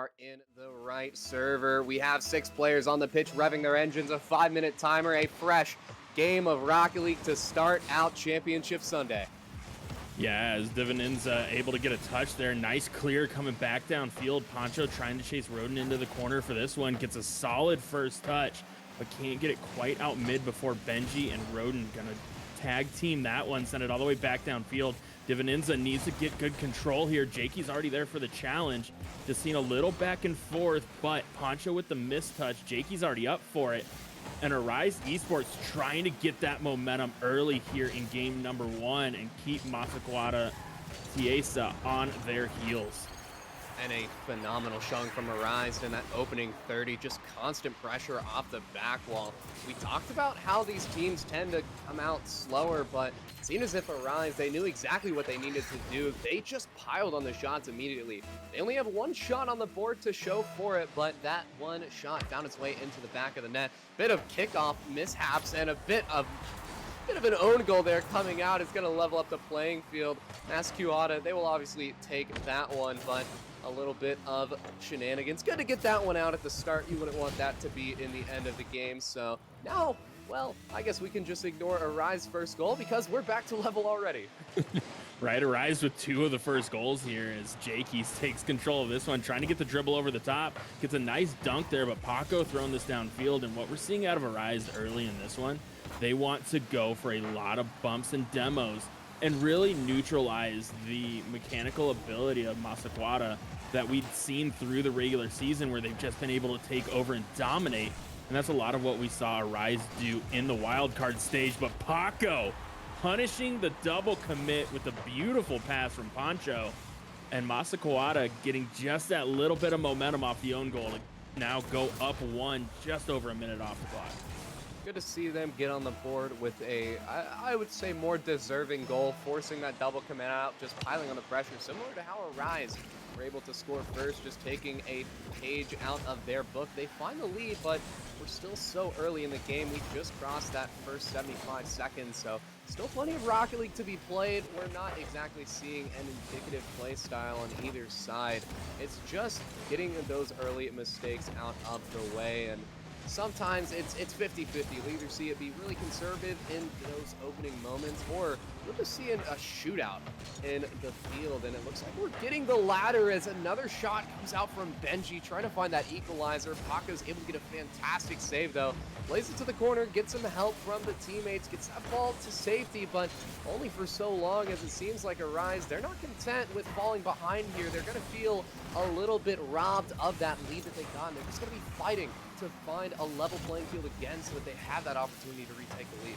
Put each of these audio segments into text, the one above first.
are in the right server. We have 6 players on the pitch revving their engines, a 5-minute timer, a fresh game of Rocket League to start out Championship Sunday. Yeah, as Divinenza able to get a touch there. Nice clear coming back downfield. Poncho trying to chase Rodin into the corner for this one. Gets a solid first touch, but can't get it quite out mid before Benji and Rodin gonna tag team that one, send it all the way back downfield. Divinenza needs to get good control here. Jakey's already there for the challenge. Just seeing a little back and forth, but Poncho with the mistouch. Jakey's already up for it. And Erised Esports trying to get that momentum early here in game number 1 and keep Masacuata Tiesa on their heels. And a phenomenal showing from Erised in that opening 30, just constant pressure off the back wall. We talked about how these teams tend to come out slower, but it seemed as if Erised, they knew exactly what they needed to do. They just piled on the shots immediately. They only have one shot on the board to show for it, but that one shot found its way into the back of the net. Bit of kickoff mishaps and a bit of an own goal there coming out. It's going to level up the playing field. Masacuata, they will obviously take that one, but a little bit of shenanigans. Good to get that one out at the start. You wouldn't want that to be in the end of the game. So now, well, I guess we can just ignore Erised's first goal because we're back to level already. Right, Erised with 2 of the first goals here as Jakey takes control of this one, trying to get the dribble over the top. Gets a nice dunk there, but Paco throwing this downfield. And what we're seeing out of Erised early in this one, they want to go for a lot of bumps and demos and really neutralize the mechanical ability of Masacuata that we'd seen through the regular season where they've just been able to take over and dominate. And that's a lot of what we saw Erised do in the wildcard stage. But Paco punishing the double commit with a beautiful pass from Poncho. And Masacuata getting just that little bit of momentum off the own goal to now go up 1 just over a minute off the clock. Good to see them get on the board with a, I would say, more deserving goal, forcing that double commit out, just piling on the pressure, similar to how Erised were able to score first, just taking a page out of their book. They find the lead, but we're still so early in the game. We just crossed that first 75 seconds, so still plenty of Rocket League to be played. We're not exactly seeing an indicative play style on either side. It's just getting those early mistakes out of the way, and sometimes it's 50-50. You'll either see it be really conservative in those opening moments, or you'll just see a shootout in the field. And it looks like we're getting the latter as another shot comes out from Benji, trying to find that equalizer. Paco's able to get a fantastic save, though. Plays it to the corner, gets some help from the teammates, gets that ball to safety, but only for so long, as it seems like Erised, they're not content with falling behind here. They're going to feel a little bit robbed of that lead that they got, and they're just going to be fighting to find a level playing field again so that they have that opportunity to retake the lead.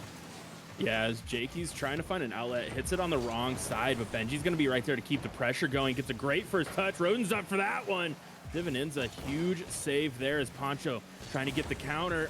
Yeah, as Jakey's trying to find an outlet, hits it on the wrong side, but Benji's going to be right there to keep the pressure going. Gets a great first touch. Rodin's up for that one. Divinenza, huge save there as Poncho trying to get the counter.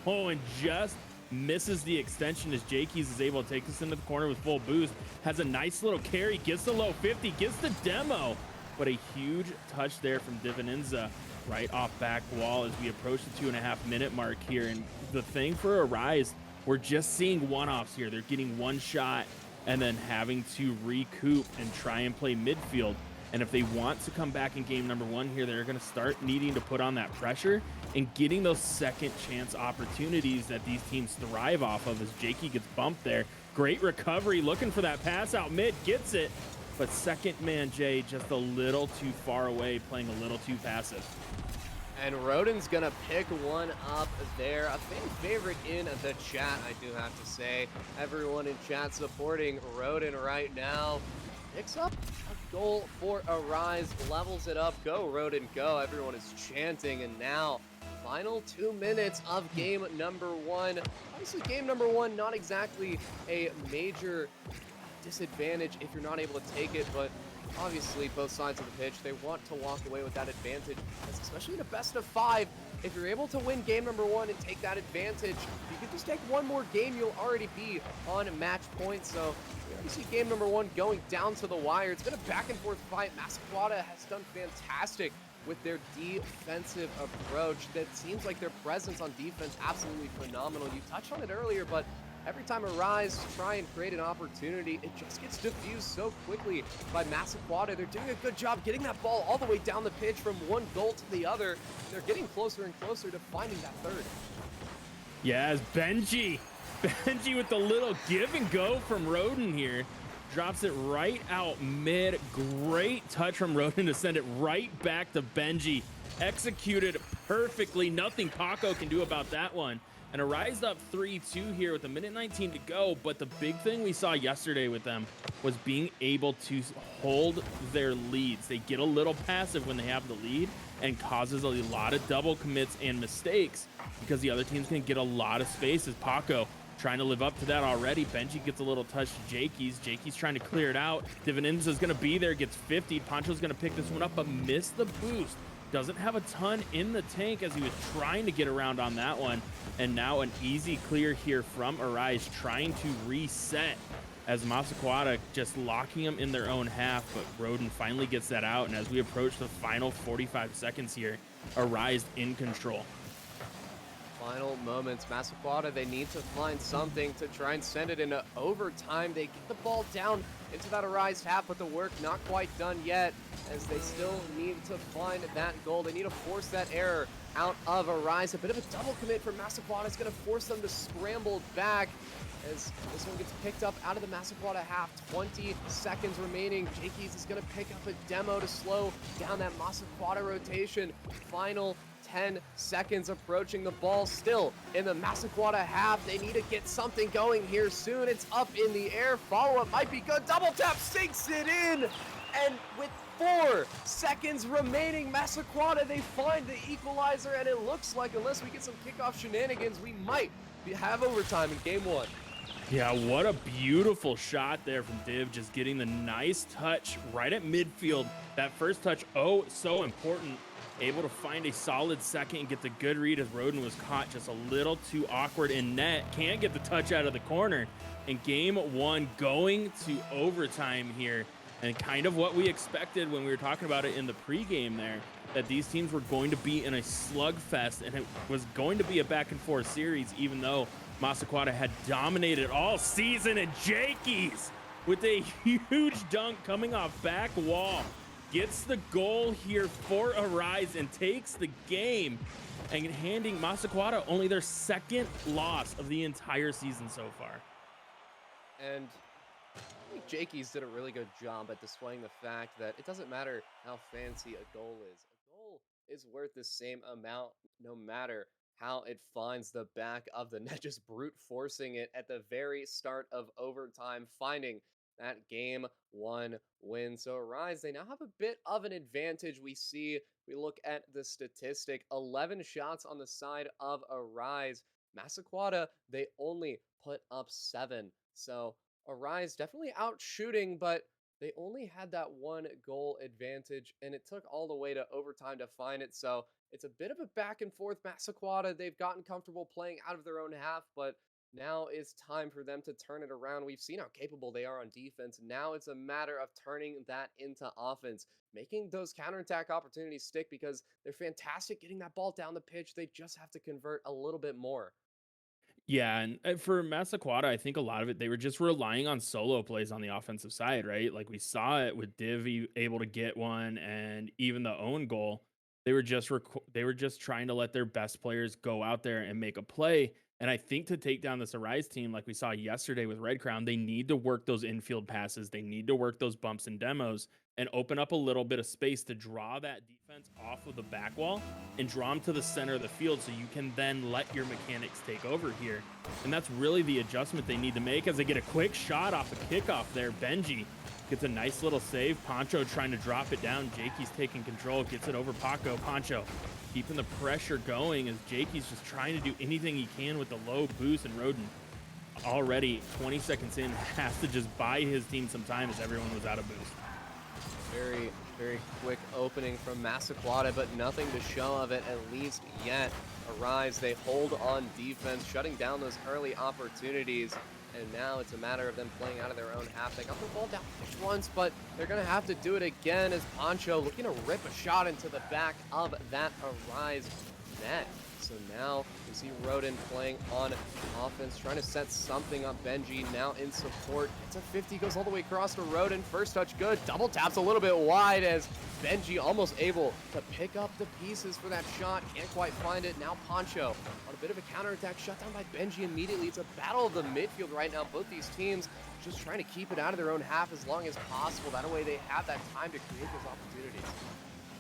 Oh, and just misses the extension as Jakey's is able to take this into the corner with full boost. Has a nice little carry, gets the low 50, gets the demo. But a huge touch there from Divinenza right off back wall as we approach the 2.5-minute mark here. And the thing for Erised, we're just seeing one-offs here. They're getting one shot and then having to recoup and try and play midfield. And if they want to come back in game number 1 here, they're going to start needing to put on that pressure and getting those second chance opportunities that these teams thrive off of as Jakey gets bumped there. Great recovery, looking for that pass out mid, gets it. But second man Jay just a little too far away, playing a little too passive. And Rodin's gonna pick one up there. A fan favorite in the chat, I do have to say. Everyone in chat supporting Rodin right now. Picks up a goal for Erised, levels it up. Go, Rodin, go. Everyone is chanting, and now final 2 minutes of game number 1. Obviously, game number 1, not exactly a major disadvantage if you're not able to take it, but obviously both sides of the pitch, they want to walk away with that advantage, especially in a best of 5. If you're able to win game number 1 and take that advantage, if you could just take one more game, you'll already be on match point. So we already see game number 1 going down to the wire. It's been a back and forth fight. Masacuata has done fantastic with their defensive approach. That seems like their presence on defense absolutely phenomenal. You touched on it earlier, but every time Arise try and create an opportunity, it just gets diffused so quickly by Masacuata. They're doing a good job getting that ball all the way down the pitch from one goal to the other. They're getting closer and closer to finding that third. Yes, Benji. Benji with the little give and go from Roden here. Drops it right out mid. Great touch from Roden to send it right back to Benji. Executed perfectly. Nothing Paco can do about that one. And Arise up 3-2 here with a minute 19 to go. But the big thing we saw yesterday with them was being able to hold their leads. They get a little passive when they have the lead and causes a lot of double commits and mistakes because the other teams can get a lot of space. As Paco trying to live up to that already. Benji gets a little touch to Jakey's. Jakey's trying to clear it out. Divinenza is going to be there, gets 50. Poncho's going to pick this one up, but missed the boost. Doesn't have a ton in the tank as he was trying to get around on that one. And now an easy clear here from Arise, trying to reset as Masacuata just locking them in their own half, but Roden finally gets that out. And as we approach the final 45 seconds here, Arise in control. Final moments, Masacuata, they need to find something to try and send it into overtime. They get the ball down into that Arise half, but the work not quite done yet, as they still need to find that goal. They need to force that error out of Arise. A bit of a double commit for Masacuata is going to force them to scramble back, as this one gets picked up out of the Masacuata half. 20 seconds remaining. Jakey's is going to pick up a demo to slow down that Masacuata rotation. Final 10 seconds approaching, the ball still in the Masacuata half. They need to get something going here soon. It's up in the air. Follow-up might be good. Double tap sinks it in. And with 4 seconds remaining, Masacuata, they find the equalizer, and it looks like, unless we get some kickoff shenanigans, we might have overtime in game 1. Yeah, what a beautiful shot there from Div, just getting the nice touch right at midfield. That first touch, oh, so important. Able to find a solid second and get the good read as Roden was caught just a little too awkward in net. Can't get the touch out of the corner. And game 1 going to overtime here. And kind of what we expected when we were talking about it in the pregame there, that these teams were going to be in a slugfest and it was going to be a back and forth series, even though Masacuata had dominated all season. And Jakey's with a huge dunk coming off back wall gets the goal here for Arise and takes the game, and handing Masacuata only their 2nd loss of the entire season so far. And I think Jakey's did a really good job at displaying the fact that it doesn't matter how fancy a goal is. A goal is worth the same amount no matter how it finds the back of the net, just brute forcing it at the very start of overtime, finding that game 1 win. So Arise, they now have a bit of an advantage. We look at the statistic, 11 shots on the side of Arise. Masacuata, they only put up 7. So Arise definitely out shooting, but they only had that 1 goal advantage, and it took all the way to overtime to find it. So it's a bit of a back and forth. Masacuata, they've gotten comfortable playing out of their own half, but now it's time for them to turn it around. We've seen how capable they are on defense. Now it's a matter of turning that into offense, making those counterattack opportunities stick, because they're fantastic getting that ball down the pitch. They just have to convert a little bit more. Yeah, and for Masacuata, I think a lot of it, they were just relying on solo plays on the offensive side, right? Like we saw it with Div able to get one, and even the own goal. They were just trying to let their best players go out there and make a play. And I think to take down this Arise team, like we saw yesterday with Red Crown, they need to work those infield passes. They need to work those bumps and demos and open up a little bit of space to draw that defense off of the back wall and draw them to the center of the field, so you can then let your mechanics take over here. And that's really the adjustment they need to make, as they get a quick shot off a kickoff there. Benji gets a nice little save. Poncho trying to drop it down. Jakey's taking control, gets it over Paco. Poncho keeping the pressure going as Jakey's just trying to do anything he can with the low boost, and Roden already 20 seconds in has to just buy his team some time as everyone was out of boost. Very, very quick opening from Masacuata, but nothing to show of it, at least yet. Arise, they hold on defense, shutting down those early opportunities, and now it's a matter of them playing out of their own half. They got the ball down once, but they're going to have to do it again, as Poncho looking to rip a shot into the back of that Arise net. So now we see Rodin playing on offense, trying to set something up. Benji now in support. It's a 50, goes all the way across to Rodin. First touch good. Double taps a little bit wide as Benji almost able to pick up the pieces for that shot. Can't quite find it. Now Poncho on a bit of a counterattack. Shut down by Benji immediately. It's a battle of the midfield right now. Both these teams just trying to keep it out of their own half as long as possible. That way they have that time to create those opportunities.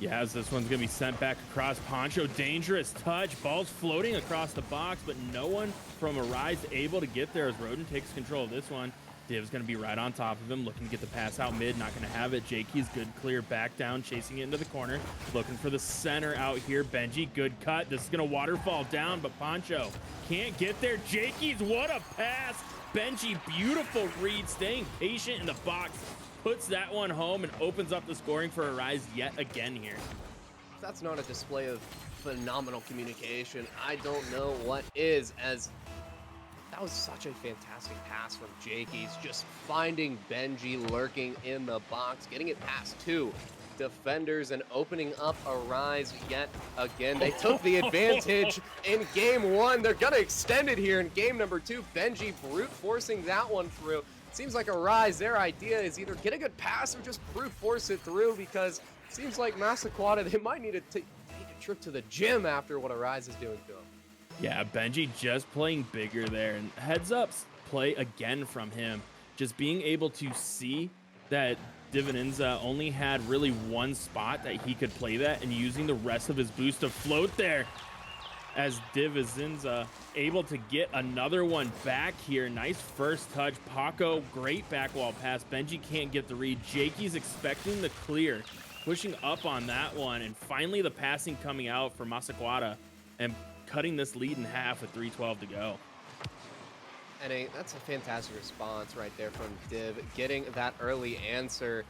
Yeah, as this one's going to be sent back across Poncho. Dangerous touch. Ball's floating across the box, but no one from Erised able to get there as Rodin takes control of this one. Div's going to be right on top of him, looking to get the pass out mid. Not going to have it. Jakey's good clear back down, chasing it into the corner. Looking for the center out here. Benji, good cut. This is going to waterfall down, but Poncho can't get there. Jakey's, what a pass. Benji, beautiful read, staying patient in the box. Puts that one home and opens up the scoring for Erised yet again here. If that's not a display of phenomenal communication, I don't know what is, as that was such a fantastic pass from Jakey's, just finding Benji lurking in the box, getting it past two defenders and opening up Erised yet again. They took the advantage in game one. They're gonna extend it here in game number two. Benji brute forcing that one through. Seems like Erised, their idea is either get a good pass or just brute force it through, because it seems like Masacuata, they might need to take a trip to the gym after what Erised is doing to them. Yeah, Benji just playing bigger there, and heads up play again from him. Just being able to see that Divinenza only had really one spot that he could play that, and using the rest of his boost to float there. As Divinenza able to get another one back here. Nice first touch. Paco, great back wall pass. Benji can't get the read. Jakey's expecting the clear, pushing up on that one, and finally the passing coming out for Masacuata and cutting this lead in half with 3:12 to go. And that's a fantastic response right there from Div, getting that early answer,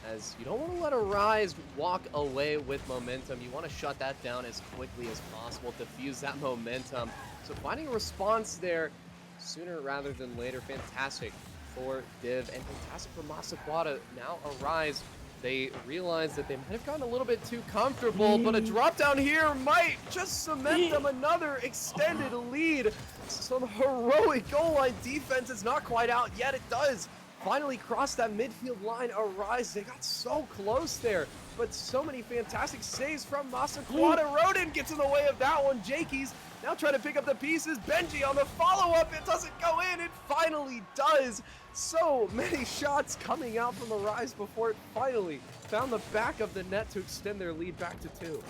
as you don't want to let Erised walk away with momentum. You want to shut that down as quickly as possible, diffuse that momentum. So finding a response there sooner rather than later, fantastic for Div and fantastic for Masacuata. Now Erised, they realize that they might have gotten a little bit too comfortable, but a drop down here might just cement them another extended lead. Some heroic goal line defense is not quite out yet. It does finally cross that midfield line. Erised, they got so close there, but so many fantastic saves from Masacuata. Rodin gets in the way of that one. Jakey's now trying to pick up the pieces. Benji on the follow-up. It doesn't go in. It finally does. So many shots coming out from Erised before it finally found the back of the net to extend their lead back to 2.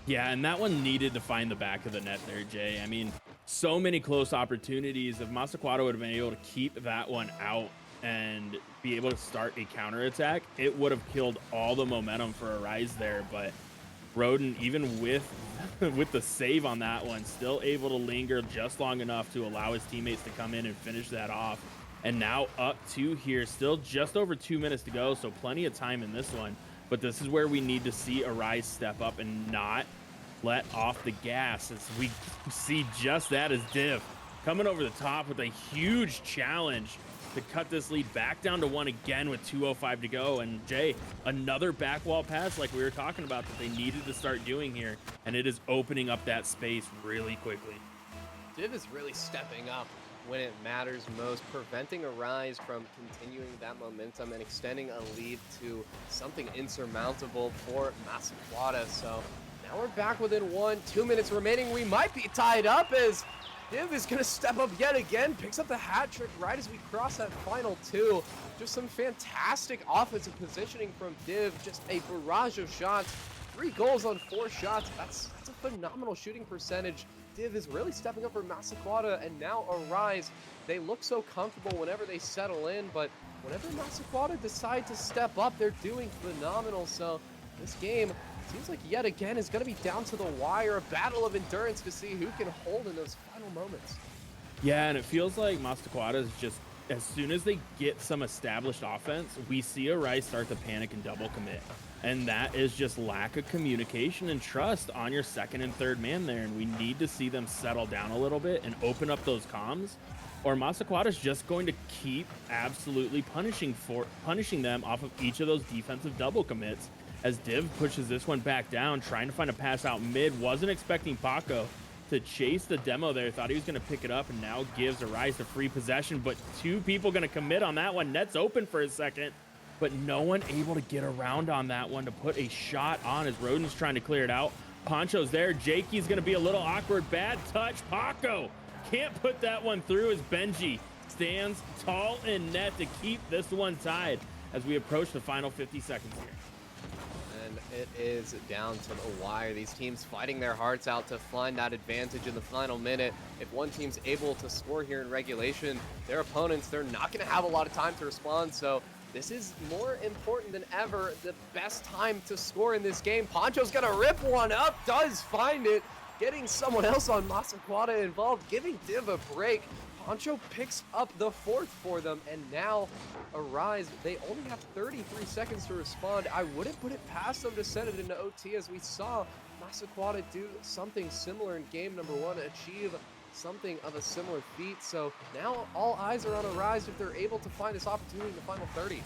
Yeah, and that one needed to find the back of the net there, Jay. I mean, so many close opportunities. If Masacuata would have been able to keep that one out and be able to start a counterattack, it would have killed all the momentum for Erised there. But Rodin, even with the save on that one, still able to linger just long enough to allow his teammates to come in and finish that off. And now up 2 here, still just over 2 minutes to go, so plenty of time in this one. But this is where we need to see Erised step up and not let off the gas, as we see just that as Div coming over the top with a huge challenge to cut this lead back down to 1 again with 2:05 to go. And Jay, another back wall pass like we were talking about that they needed to start doing here, and it is opening up that space really quickly. Div is really stepping up when it matters most, preventing Erised from continuing that momentum and extending a lead to something insurmountable for Masacuata. So now we're back within 1, 2 minutes remaining. We might be tied up, as Div is going to step up yet again, picks up the hat trick right as we cross that final 2. Just some fantastic offensive positioning from Div, just a barrage of shots, 3 goals on 4 shots. That's a phenomenal shooting percentage. Div is really stepping up for Masacuata, and now Erised, they look so comfortable whenever they settle in, but whenever Masacuata decide to step up, they're doing phenomenal. So this game seems like yet again is going to be down to the wire, a battle of endurance to see who can hold in those final moments. Yeah, and it feels like Masacuata is just, as soon as they get some established offense, we see Erised start to panic and double commit. And that is just lack of communication and trust on your second and third man there. And we need to see them settle down a little bit and open up those comms, or Masacuata is just going to keep absolutely punishing them off of each of those defensive double commits. as Div pushes this one back down, trying to find a pass out mid. Wasn't expecting Paco to chase the demo there. Thought he was going to pick it up, and now gives Erised a free possession, but two people going to commit on that one. Net's open for a second, but no one able to get around on that one to put a shot on as Roden's trying to clear it out. Poncho's there. Jakey's going to be a little awkward. Bad touch. Paco can't put that one through as Benji stands tall in net to keep this one tied as we approach the final 50 seconds here. And it is down to the wire. These teams fighting their hearts out to find that advantage in the final minute. If one team's able to score here in regulation, their opponents, they're not going to have a lot of time to respond. So this is more important than ever. The best time to score in this game. Poncho's going to rip one up, does find it, getting someone else on Masacuata involved, giving Div a break. Poncho picks up the fourth for them, and now Erised, they only have 33 seconds to respond. I wouldn't put it past them to send it into OT, as we saw Masacuata do something similar in game number one, achieve something of a similar feat. So now all eyes are on Erised if they're able to find this opportunity in the final 30.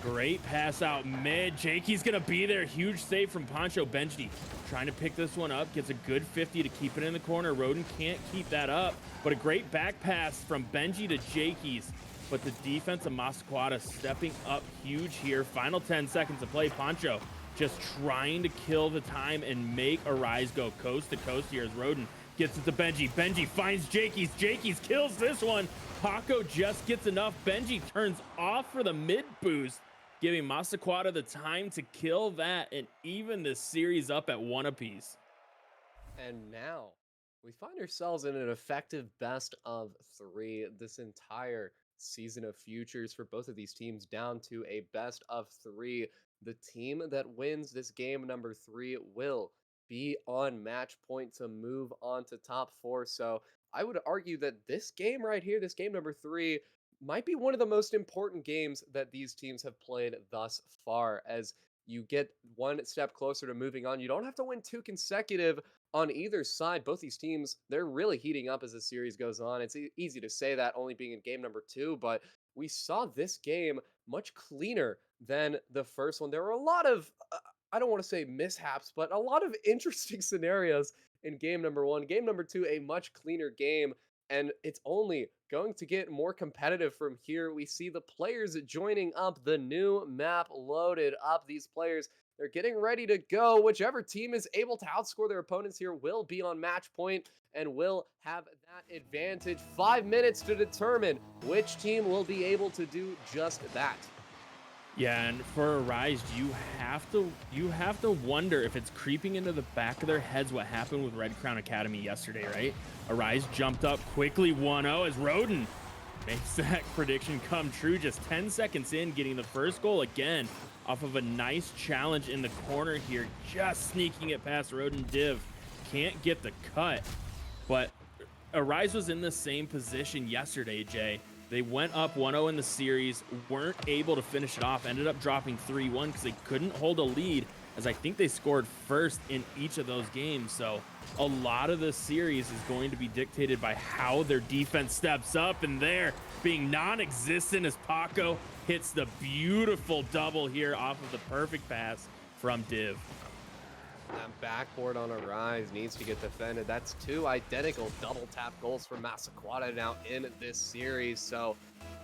Great pass out mid. Jakey's gonna be there. Huge save from Poncho. Benji trying to pick this one up. Gets a good 50 to keep it in the corner. Roden can't keep that up, but a great back pass from Benji to Jakey's. But the defense of Masacuata stepping up huge here. Final 10 seconds to play. Poncho just trying to kill the time and make Erised go coast to coast here as Roden gets it to Benji. Benji finds Jakey's. Jakey's kills this one. Paco just gets enough. Benji turns off for the mid boost, giving Masacuata the time to kill that and even this series up at 1 apiece. And now we find ourselves in an effective best of 3 this entire season of futures for both of these teams, down to a best of 3. The team that wins this game number 3 will be on match point to move on to top 4. So I would argue that this game right here, this game number 3, might be one of the most important games that these teams have played thus far, as you get one step closer to moving on. You don't have to win 2 consecutive on either side. Both these teams, they're really heating up as the series goes on. It's easy to say that only being in game number 2, but we saw this game much cleaner than the first one. There were a lot of, I don't want to say mishaps, but a lot of interesting scenarios in game number 1. Game number 2, a much cleaner game, and it's only going to get more competitive from here. We see the players joining up, the new map loaded up. These players, they're getting ready to go. Whichever team is able to outscore their opponents here will be on match point and will have that advantage. 5 minutes to determine which team will be able to do just that. Yeah, and for Erised, you have to wonder if it's creeping into the back of their heads what happened with Red Crown Academy yesterday, right? Erised jumped up quickly 1-0 as Roden makes that prediction come true just 10 seconds in, getting the first goal again off of a nice challenge in the corner here, just sneaking it past Roden. Div can't get the cut, but Erised was in the same position yesterday, Jay. They went up 1-0 in the series, weren't able to finish it off, ended up dropping 3-1 because they couldn't hold a lead, as I think they scored first in each of those games. So a lot of this series is going to be dictated by how their defense steps up, and there being non-existent as Paco hits the beautiful double here off of the perfect pass from Div. That backboard on Erised needs to get defended. That's 2 identical double tap goals for Masacuata now in this series. So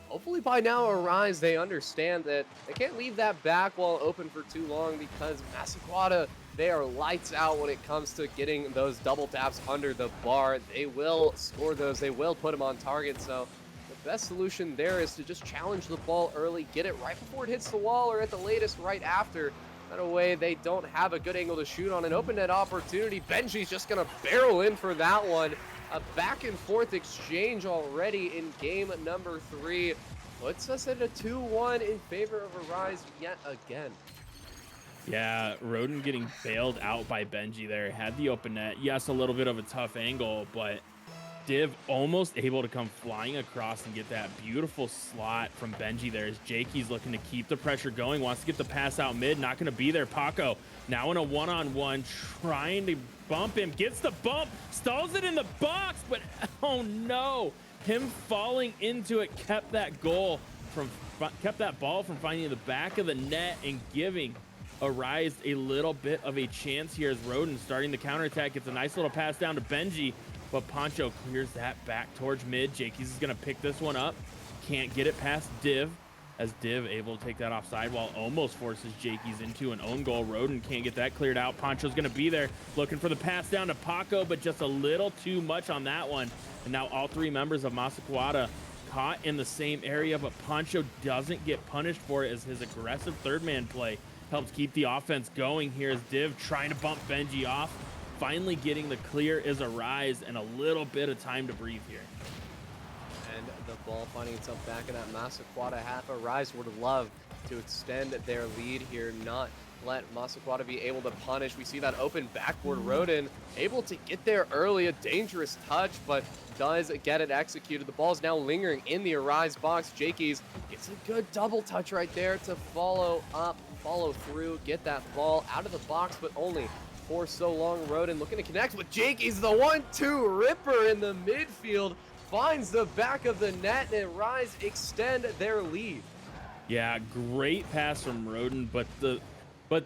hopefully by now Erised, they understand that they can't leave that back wall open for too long, because Masacuata, they are lights out when it comes to getting those double taps under the bar. They will score those. They will put them on target. So the best solution there is to just challenge the ball early, get it right before it hits the wall, or at the latest right after. That way they don't have a good angle to shoot on an open net opportunity. Benji's just going to barrel in for that one. A back and forth exchange already in game number 3 puts us at a 2-1 in favor of Erised yet again. Yeah, Roden getting bailed out by Benji there. Had the open net. Yes, a little bit of a tough angle, but Div almost able to come flying across and get that beautiful slot from Benji there, as Jakey's looking to keep the pressure going, wants to get the pass out mid, not going to be there. Paco now in a one-on-one, trying to bump him, gets the bump, stalls it in the box, but oh no, him falling into it kept that ball from finding the back of the net and giving Erised a little bit of a chance here as Roden starting the counterattack. Gets a nice little pass down to Benji, but Poncho clears that back towards mid. Jakey's is going to pick this one up. Can't get it past Div, as Div able to take that offside while almost forces Jakey's into an own goal. Roden can't get that cleared out. Poncho's going to be there looking for the pass down to Paco, but just a little too much on that one. And now all three members of Masacuata caught in the same area, but Poncho doesn't get punished for it as his aggressive third man play helps keep the offense going here as Div trying to bump Benji off. Finally getting the clear is Erised and a little bit of time to breathe here. And the ball finding itself back in that Masacuata half. Erised would love to extend their lead here, not let Masacuata be able to punish. We see that open backward Roden able to get there early, a dangerous touch, but does get it executed. The ball's now lingering in the Erised box. Jakey's gets a good double touch right there to follow through, get that ball out of the box, but only for so long. Roden looking to connect with Jakey's, the 1-2 ripper in the midfield, finds the back of the net, and Erised extend their lead. Yeah, great pass from Roden, but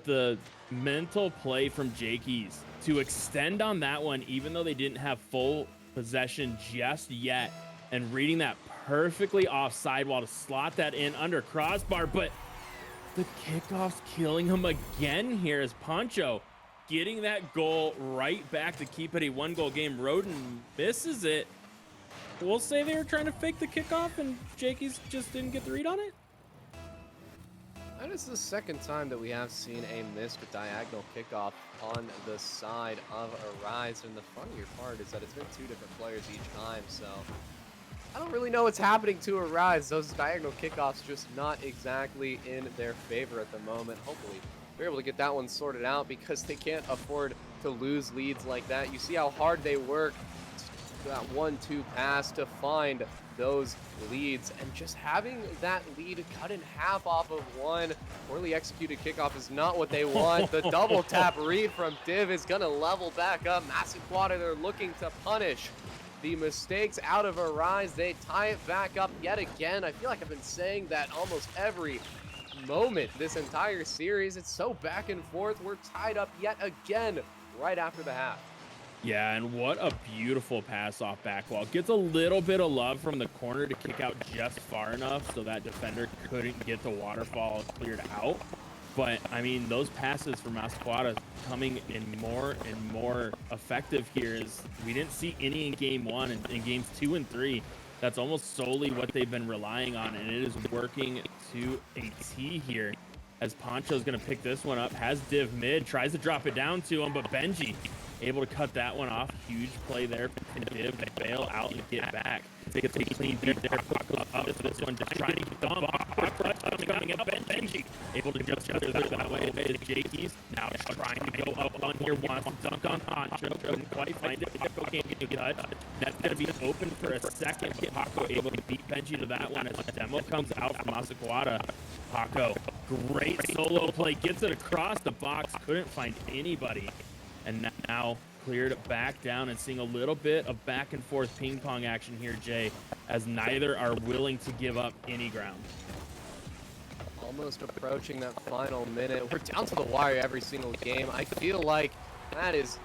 the mental play from Jakey's to extend on that one, even though they didn't have full possession just yet, and reading that perfectly offside while to slot that in under crossbar, but the kickoff's killing him again here as Poncho getting that goal right back to keep it a 1-goal game. Roden misses it. We'll say they were trying to fake the kickoff and Jakey's just didn't get the read on it. That is the second time that we have seen a missed diagonal kickoff on the side of Erised, and the funnier part is that it's been two different players each time, so I don't really know what's happening to Erised. Those diagonal kickoffs just not exactly in their favor at the moment. Hopefully they're able to get that one sorted out because they can't afford to lose leads like that. You see how hard they work that 1-2 pass to find those leads, and just having that lead cut in half off of one poorly executed kickoff is not what they want. The double tap read from Div is gonna level back up. Masacuata, they're looking to punish the mistakes out of Erised. They tie it back up yet again. I feel like I've been saying that almost every moment this entire series. It's so back and forth. We're tied up yet again right after the half. Yeah, and what a beautiful pass off back wall. Gets a little bit of love from the corner to kick out just far enough so that defender couldn't get the waterfall cleared out. But, I mean, those passes from Masacuata coming in more and more effective here is we didn't see any in game one and in games 2 and 3. That's almost solely what they've been relying on, and it is working to a T here as Poncho's going to pick this one up. Has Div mid, tries to drop it down to him, but Benji able to cut that one off. Huge play there from Div to bail out and get back. Gets a clean beat there. Up to this one, just trying to dump off. Coming up, Benji able to just clear that way. Jakey's now trying to go up on here. Wants to dunk on Poncho. Couldn't quite find it. Paco can't get cut. That's going to be open for a second. Paco able to beat Benji to that one as the demo comes out from Masacuata. Paco, great solo play. Gets it across the box. Couldn't find anybody. And now cleared back down and seeing a little bit of back and forth ping pong action here, Jay, as neither are willing to give up any ground. Almost approaching that final minute. We're down to the wire every single game. I feel like that is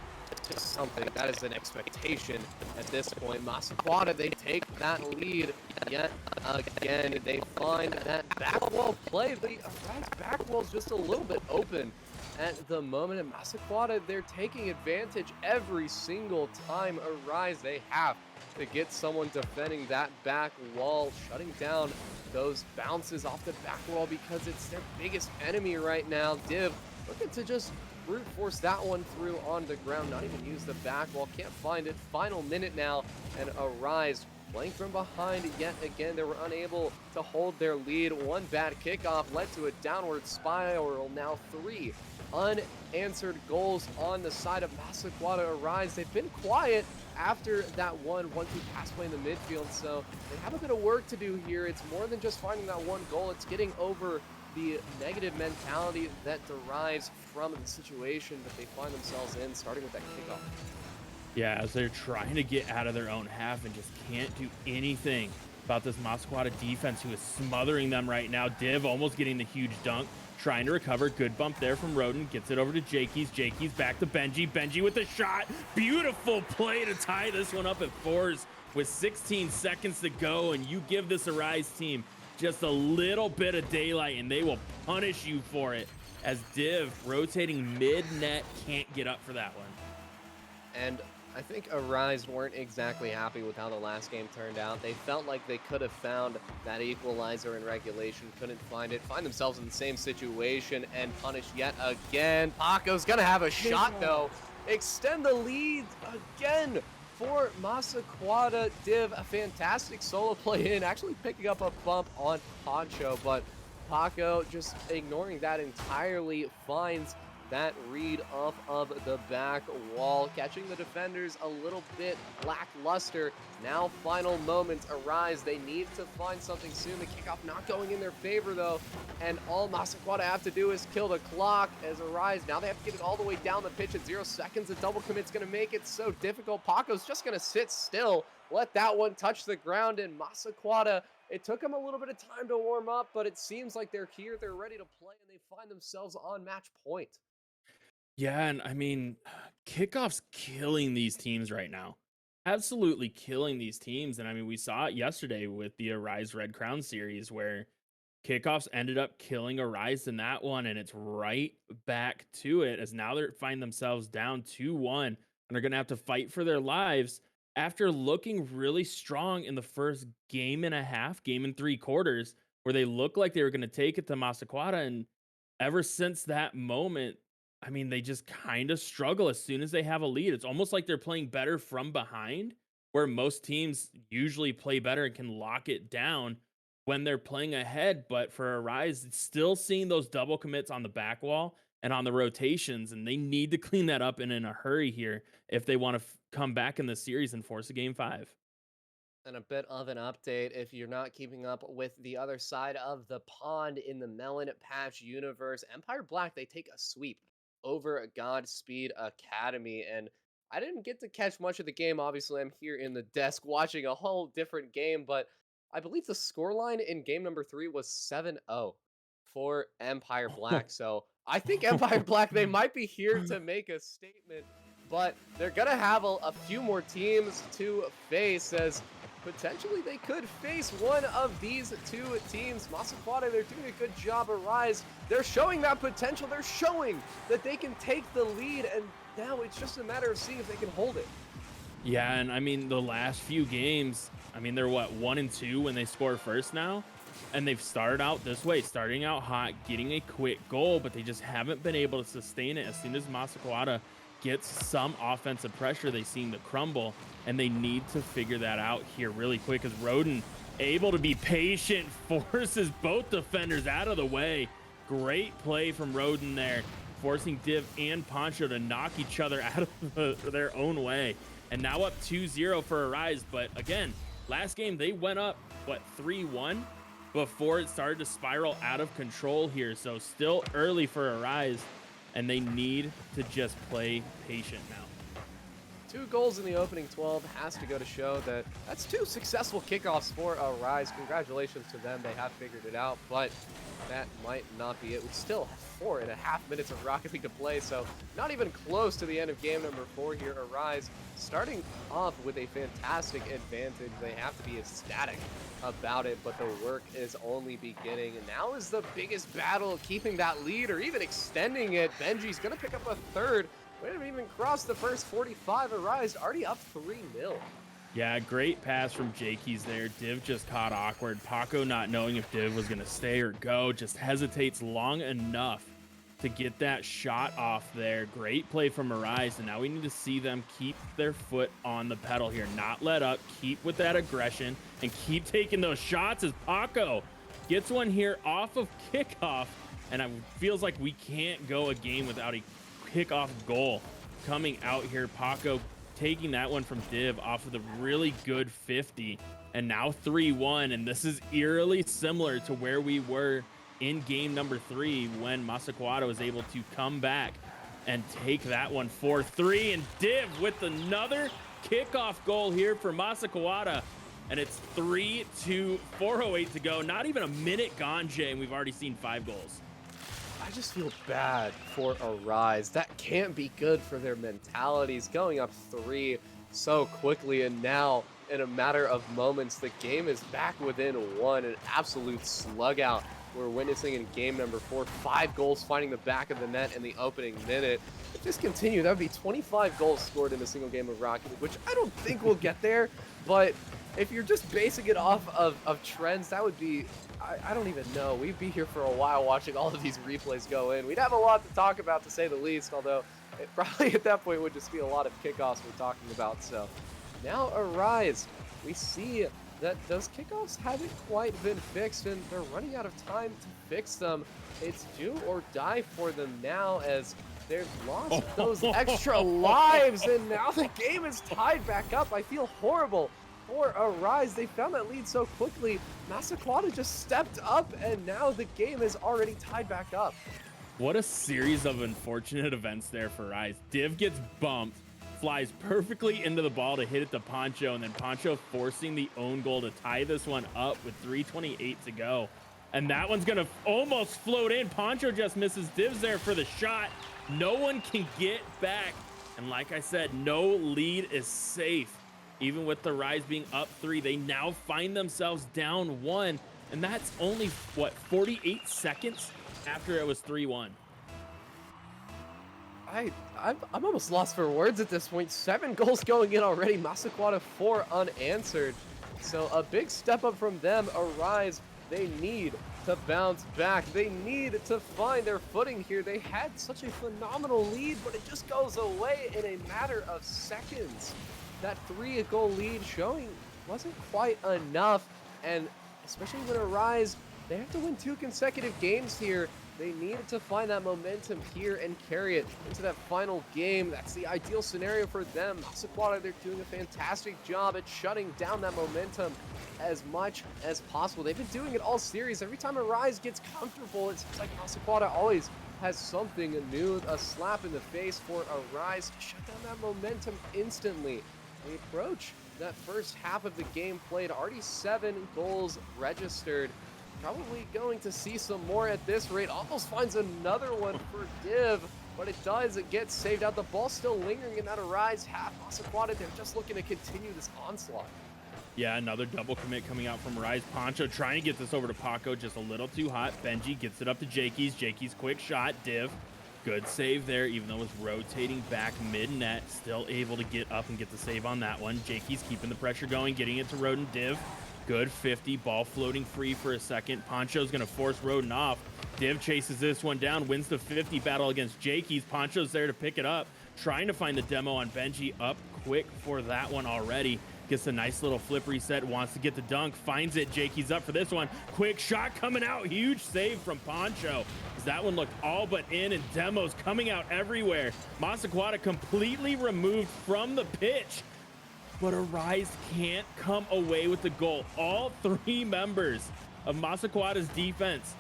just something, that is an expectation at this point. Masacuata, they take that lead yet again. They find that back wall play. The Erised back wall is just a little bit open at the moment, and Masacuata, they're taking advantage every single time Erised. They have to get someone defending that back wall, shutting down those bounces off the back wall because it's their biggest enemy right now. Div looking to just brute force that one through on the ground, not even use the back wall, can't find it. Final minute now, and Erised playing from behind yet again. They were unable to hold their lead. One bad kickoff led to a downward spiral. Now 3 unanswered goals on the side of Masacuata Erised. They've been quiet after that 1-2 pass play in the midfield, so they have a bit of work to do here. It's more than just finding that one goal. It's getting over the negative mentality that derives from the situation that they find themselves in, starting with that kickoff. Yeah, as they're trying to get out of their own half and just can't do anything about this Masacuata defense who is smothering them right now. Div almost getting the huge dunk, trying to recover. Good bump there from Roden. Gets it over to Jakey's. Jakey's back to Benji. Benji with the shot. Beautiful play to tie this one up at 4s with 16 seconds to go. And you give this Erised team just a little bit of daylight and they will punish you for it, as Div rotating mid-net can't get up for that one. And I think Erised weren't exactly happy with how the last game turned out. They felt like they could have found that equalizer in regulation, couldn't find it, find themselves in the same situation and punish yet again. Paco's gonna have a shot though. Extend the lead again for Masacuata. Div, a fantastic solo play in, actually picking up a bump on Poncho, but Paco just ignoring that entirely, finds that read off of the back wall, catching the defenders a little bit lackluster. Now final moments arise. They need to find something soon. The kickoff not going in their favor though, and all Masacuata have to do is kill the clock as Erised. Now they have to get it all the way down the pitch at 0 seconds. The double commit's gonna make it so difficult. Paco's just gonna sit still, let that one touch the ground, and Masacuata, it took them a little bit of time to warm up, but it seems like they're here, they're ready to play, and they find themselves on match point. Yeah, and I mean, kickoff's killing these teams right now. Absolutely killing these teams. And I mean, we saw it yesterday with the Erised Red Crown series where kickoffs ended up killing Erised in that one. And it's right back to it as now they find themselves down 2-1 and they're going to have to fight for their lives after looking really strong in the first game and a half, game and 3/4, where they looked like they were going to take it to Masacuata. And ever since that moment, I mean, they just kind of struggle as soon as they have a lead. It's almost like they're playing better from behind, where most teams usually play better and can lock it down when they're playing ahead. But for Erised, it's still seeing those double commits on the back wall and on the rotations, and they need to clean that up and in a hurry here if they want to come back in the series and force a game 5. And a bit of an update if you're not keeping up with the other side of the pond in the Melon patch universe. Empire Black, they take a sweep over Godspeed Academy, and I didn't get to catch much of the game. Obviously, I'm here in the desk watching a whole different game, but I believe the scoreline in game number 3 was 7-0 for Empire Black. So I think Empire Black, they might be here to make a statement, but they're going to have a few more teams to face, as potentially they could face one of these two teams. Masacuata, they're doing a good job. Erised, they're showing that potential. They're showing that they can take the lead, and now it's just a matter of seeing if they can hold it. Yeah, and I mean, the last few games, I mean, they're what, 1-2 when they score first now? And they've started out this way, starting out hot, getting a quick goal, but they just haven't been able to sustain it. As soon as Masacuata gets some offensive pressure, they seem to crumble, and they need to figure that out here really quick, as Roden, able to be patient, forces both defenders out of the way. Great play from Roden there, forcing Div and Poncho to knock each other out of their own way. And now up 2-0 for Erised, but again, last game they went up, what, 3-1 before it started to spiral out of control here. So still early for Erised, and they need to just play patient now. 2 goals in the opening 12 has to go to show that that's 2 successful kickoffs for Erised. Congratulations to them. They have figured it out, but that might not be it. We still have 4.5 minutes of Rocket League to play, so not even close to the end of game number 4 here. Erised starting off with a fantastic advantage. They have to be ecstatic about it, but the work is only beginning. And now is the biggest battle, keeping that lead or even extending it. Benji's going to pick up a third. We haven't even crossed the first 45. Erised already up 3-0. Yeah, great pass from Jakey's there. Div just caught awkward. Paco, not knowing if Div was going to stay or go, just hesitates long enough to get that shot off there. Great play from Erised, and now we need to see them keep their foot on the pedal here. Not let up, keep with that aggression, and keep taking those shots as Paco gets one here off of kickoff, and it feels like we can't go a game without a kickoff goal coming out here. Paco taking that one from Div off of the really good 50, and now 3-1, and this is eerily similar to where we were in game number 3 when Masacuata was able to come back and take that one 4-3, and Div with another kickoff goal here for Masacuata, and it's 3-2, 4:08 to go. Not even a minute gone, Jay, and we've already seen 5 goals. just feel bad for Erised. That can't be good for their mentalities. Going up 3 so quickly, and now in a matter of moments, the game is back within 1. An absolute slug out we're witnessing in game number 4. 5 goals finding the back of the net in the opening minute. If this continued, that would be 25 goals scored in a single game of Rocket League, which I don't think we'll get there, but if you're just basing it off of trends, that would be, I don't even know. We'd be here for a while watching all of these replays go in. We'd have a lot to talk about, to say the least, although it probably at that point would just be a lot of kickoffs we're talking about. So now Erised, we see that those kickoffs haven't quite been fixed, and they're running out of time to fix them. It's do or die for them now, as they've lost those extra lives, and now the game is tied back up. I feel horrible for Erised. They found that lead so quickly. Masacuata just stepped up, and now the game is already tied back up. What a series of unfortunate events there for Erised. Div gets bumped, flies perfectly into the ball to hit it to Poncho, and then Poncho forcing the own goal to tie this one up with 3:28 to go. And that one's gonna almost float in. Poncho just misses Divs there for the shot. No one can get back. And like I said, no lead is safe. Even with the Erised being up 3, they now find themselves down 1. And that's only, what, 48 seconds after it was 3-1. I'm almost lost for words at this point. 7 goals going in already. Masacuata 4 unanswered. So a big step up from them. Erised, they need to bounce back. They need to find their footing here. They had such a phenomenal lead, but it just goes away in a matter of seconds. That 3-goal lead showing wasn't quite enough, and especially when Erised, they have to win 2 consecutive games here. They needed to find that momentum here and carry it into that final game. That's the ideal scenario for them. Masacuata, they're doing a fantastic job at shutting down that momentum as much as possible. They've been doing it all series. Every time Erised gets comfortable, it seems like Masacuata always has something new, a slap in the face for Erised to shut down that momentum instantly. They approach that first half of the game played, already 7 goals registered. Probably going to see some more at this rate. Almost finds another one for Div, but it does. It gets saved out. The ball still lingering in that Erised half. Masacuata, they're just looking to continue this onslaught. Yeah, another double commit coming out from Erised. Poncho trying to get this over to Paco, just a little too hot. Benji gets it up to Jakey's. Jakey's quick shot. Div, good save there, even though it was rotating back mid-net. Still able to get up and get the save on that one. Jakey's keeping the pressure going, getting it to Roden. Div, good 50, ball floating free for a second. Poncho's gonna force Roden off. Div chases this one down, wins the 50 battle against Jakey's. Poncho's there to pick it up, trying to find the demo on Benji, up quick for that one already. Gets a nice little flip reset, wants to get the dunk, finds it. Jakey's up for this one. Quick shot coming out, huge save from Poncho. That one looked all but in, and demos coming out everywhere. Masacuata completely removed from the pitch, but Erised can't come away with the goal. All 3 members of Masacuata's defense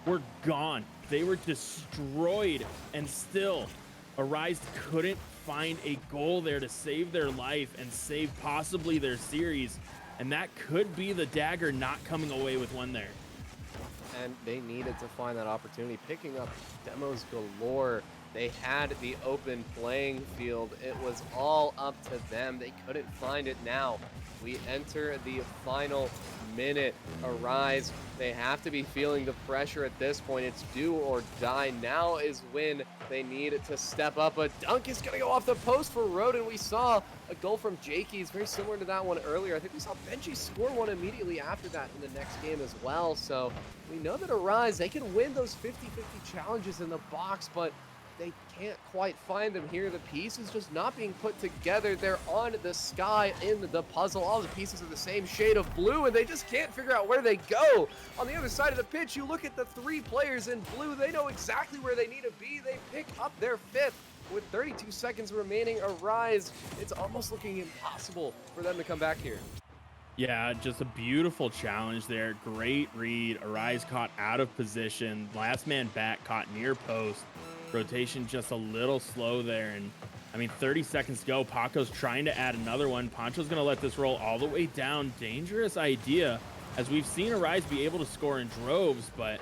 were gone. They were destroyed, and still Erised couldn't find a goal there to save their life and save possibly their series, and that could be the dagger not coming away with one there. And they needed to find that opportunity, picking up demos galore. They had the open playing field. It was all up to them. They couldn't find it. Now we enter the final minute. Erised, they have to be feeling the pressure at this point. It's do or die. Now is when they need to step up. A dunk is going to go off the post for Roden. We saw a goal from Jakey's, very similar to that one earlier. I think we saw Benji score one immediately after that in the next game as well. So we know that Erised, they can win those 50-50 challenges in the box, but they can't quite find them here. The pieces just not being put together. They're on the sky in the puzzle. All the pieces are the same shade of blue, and they just can't figure out where they go. On the other side of the pitch, you look at the 3 players in blue. They know exactly where they need to be. They pick up their 5th. With 32 seconds remaining, Erised, it's almost looking impossible for them to come back here. Yeah, just a beautiful challenge there. Great read. Erised caught out of position. Last man back, caught near post. Rotation just a little slow there. And I mean, 30 seconds to go. Paco's trying to add another one. Poncho's going to let this roll all the way down. Dangerous idea, as we've seen Erised be able to score in droves, but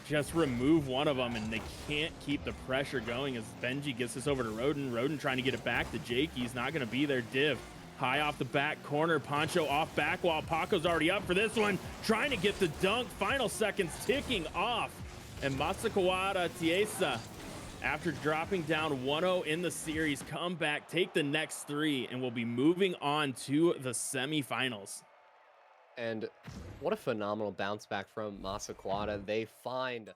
just remove one of them, and they can't keep the pressure going as Benji gets this over to Roden. Roden trying to get it back to Jake. He's not going to be there. Div high off the back corner. Poncho off back while Paco's already up for this one. Trying to get the dunk. Final seconds ticking off. And Masacuata, Tiesa, after dropping down 1-0 in the series, come back, take the next 3, and we'll be moving on to the semifinals. And what a phenomenal bounce back from Masacuata. They find